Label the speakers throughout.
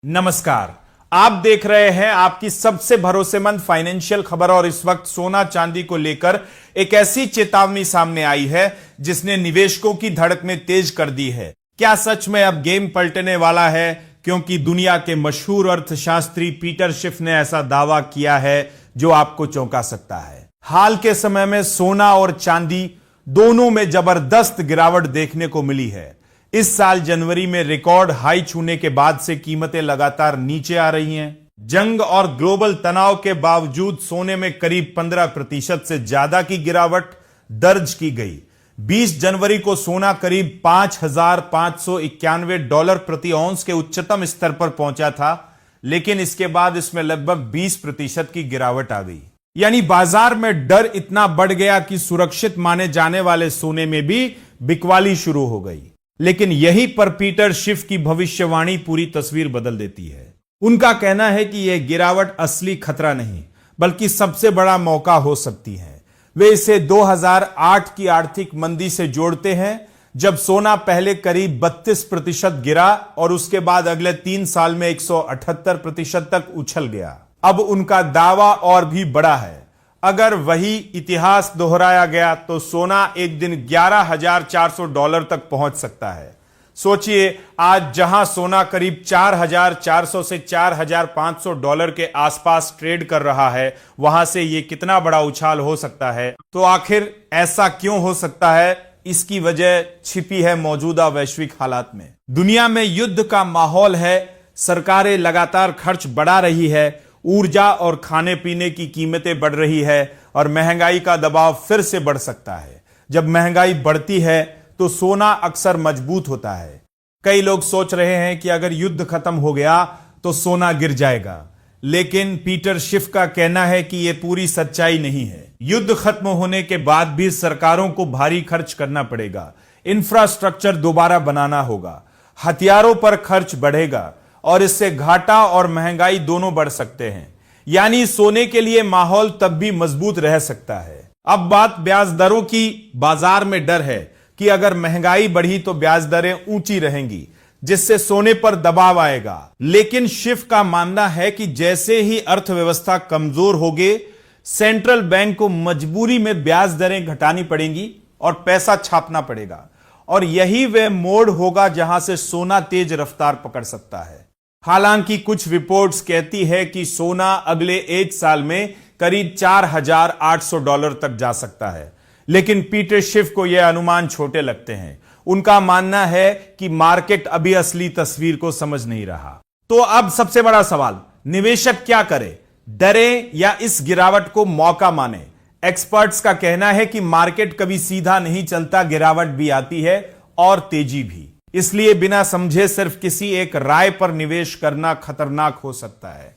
Speaker 1: नमस्कार। आप देख रहे हैं आपकी सबसे भरोसेमंद फाइनेंशियल खबर और इस वक्त सोना चांदी को लेकर एक ऐसी चेतावनी सामने आई है जिसने निवेशकों की धड़क में तेज कर दी है। क्या सच में अब गेम पलटने वाला है? क्योंकि दुनिया के मशहूर अर्थशास्त्री पीटर शिफ ने ऐसा दावा किया है जो आपको चौंका सकता है। हाल के समय में सोना और चांदी दोनों में जबरदस्त गिरावट देखने को मिली है। इस साल जनवरी में रिकॉर्ड हाई छूने के बाद से कीमतें लगातार नीचे आ रही हैं। जंग और ग्लोबल तनाव के बावजूद सोने में करीब 15% से ज्यादा की गिरावट दर्ज की गई। 20 जनवरी को सोना करीब $5,591 प्रति औंस के उच्चतम स्तर पर पहुंचा था, लेकिन इसके बाद इसमें लगभग 20% की गिरावट आ गई। यानी बाजार में डर इतना बढ़ गया कि सुरक्षित माने जाने वाले सोने में भी बिकवाली शुरू हो गई। लेकिन यहीं पर पीटर शिफ की भविष्यवाणी पूरी तस्वीर बदल देती है। उनका कहना है कि यह गिरावट असली खतरा नहीं बल्कि सबसे बड़ा मौका हो सकती है। वे इसे 2008 की आर्थिक मंदी से जोड़ते हैं, जब सोना पहले करीब 32% गिरा और उसके बाद अगले 3 साल में 178% तक उछल गया। अब उनका दावा और भी बड़ा है। अगर वही इतिहास दोहराया गया तो सोना एक दिन $11,400 तक पहुंच सकता है। सोचिए, आज जहां सोना करीब 4,400 से $4,500 के आसपास ट्रेड कर रहा है, वहां से यह कितना बड़ा उछाल हो सकता है। तो आखिर ऐसा क्यों हो सकता है? इसकी वजह छिपी है मौजूदा वैश्विक हालात में। दुनिया में युद्ध का माहौल है, सरकारें लगातार खर्च बढ़ा रही है, ऊर्जा और खाने पीने की कीमतें बढ़ रही है और महंगाई का दबाव फिर से बढ़ सकता है। जब महंगाई बढ़ती है तो सोना अक्सर मजबूत होता है। कई लोग सोच रहे हैं कि अगर युद्ध खत्म हो गया तो सोना गिर जाएगा, लेकिन पीटर शिफ का कहना है कि यह पूरी सच्चाई नहीं है। युद्ध खत्म होने के बाद भी सरकारों को भारी खर्च करना पड़ेगा, इंफ्रास्ट्रक्चर दोबारा बनाना होगा, हथियारों पर खर्च बढ़ेगा और इससे घाटा और महंगाई दोनों बढ़ सकते हैं। यानी सोने के लिए माहौल तब भी मजबूत रह सकता है। अब बात ब्याज दरों की। बाजार में डर है कि अगर महंगाई बढ़ी तो ब्याज दरें ऊंची रहेंगी, जिससे सोने पर दबाव आएगा। लेकिन शिफ का मानना है कि जैसे ही अर्थव्यवस्था कमजोर होगी, सेंट्रल बैंक को मजबूरी में ब्याज दरें घटानी पड़ेंगी और पैसा छापना पड़ेगा, और यही वह मोड़ होगा जहां से सोना तेज रफ्तार पकड़ सकता है। हालांकि कुछ रिपोर्ट्स कहती है कि सोना अगले 1 साल में करीब $4,800 तक जा सकता है, लेकिन पीटर शिफ को यह अनुमान छोटे लगते हैं। उनका मानना है कि मार्केट अभी असली तस्वीर को समझ नहीं रहा। तो अब सबसे बड़ा सवाल, निवेशक क्या करे? डरे या इस गिरावट को मौका माने? एक्सपर्ट्स का कहना है कि मार्केट कभी सीधा नहीं चलता, गिरावट भी आती है और तेजी भी। इसलिए बिना समझे सिर्फ किसी एक राय पर निवेश करना खतरनाक हो सकता है।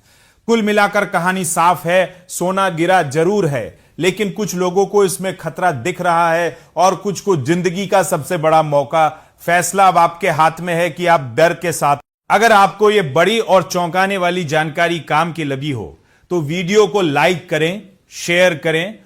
Speaker 1: कुल मिलाकर कहानी साफ है, सोना गिरा जरूर है, लेकिन कुछ लोगों को इसमें खतरा दिख रहा है और कुछ को जिंदगी का सबसे बड़ा मौका। फैसला अब आपके हाथ में है कि आप डर के साथ। अगर आपको यह बड़ी और चौंकाने वाली जानकारी काम की लगी हो तो वीडियो को लाइक करें, शेयर करें